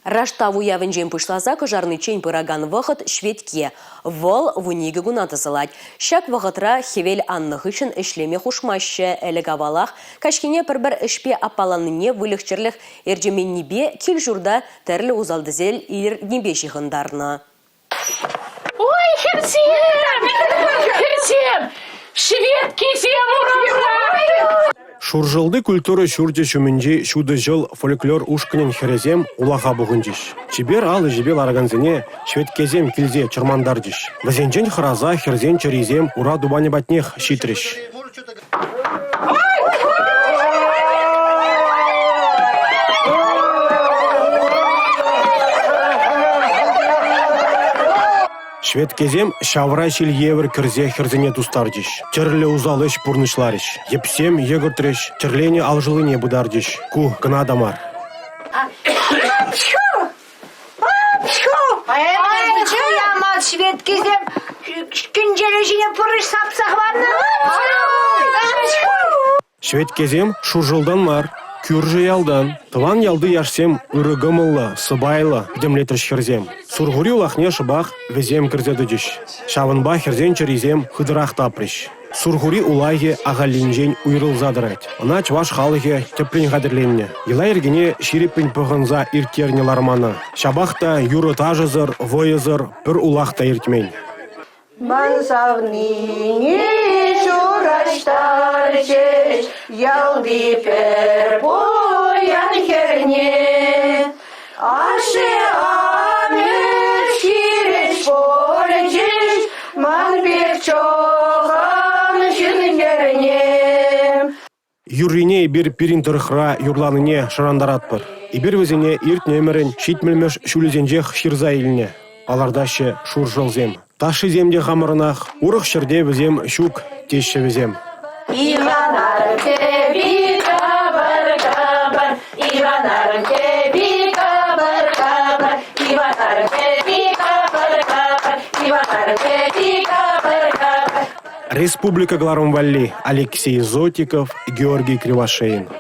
Раштаву явенжен пышлаза кожарный чень пыраган вахыт шведке. Вол вуниге гунатызылать. Шак вахытра хевел анных үшін ішлеме хушмаще әлігавалах. Кашкине бір ішпе апаланыне вылықчырлық ерджемен небе кел журда тәрлі узалдызел ир небе жиғындарына. Ой, херсем! Шведке сем ура! Шуржылды культура шурде шумінже шуды жыл фольклор ушкінен херезем улаға бұғынжиш. Чибер алы жебел арганзіне шведкезем кілзе чырмандаржиш. Вазенжен хыраза херзен чырезем ура дубане батнех шитриш. Шведкезем шавра шил евр кірзе херзене тустаржиш. Чырлі узалыш пурнышлариш. Епсем егіртреш, чырлене алжылыне будардиш. Ку гына дамар. Шведкезем күнжележіне пұрыш сапсағванны. Шведкезем шуржылдан мар. Күржі ялдан, тыван ялды яшсем үрігімылы, сыбайлы, демлетріш херзем. Сургури улахне шыбақ везем кірзеді жүш. Шавынба херзен чырезем хыдырақ тапрыш. Сургури улайге ағалинжен уйрыл задырать. Ана чваш халыге теплен қадірленне. Ела ергене шириппен пығынза иртерне ларманы. Шабақта юры тажызыр, войызыр, бір улақта иртмен. Мансавнине шураштар жеш, ялды пер боян херне. Ашы амыр ширеш болжеш, манбек чоған жүнгерне. Юрине бір пирин тұрықра юрланыне шырандаратпыр. Ибір өзіне ирт немерін шитмілмеш шүлізенжех ширза иліне. Алардашы шуржылзем. Ташы земде қамырынақ, ұрық шырде візем шук тешші візем. Иванарым тебе кабар-кабар, Иванарым тебе кабар-кабар, Иванарым тебе кабар-кабар, Иванарым тебе кабар-кабар. Республика Гларумвалли, Алексей Зотиков, Георгий Кривошеин.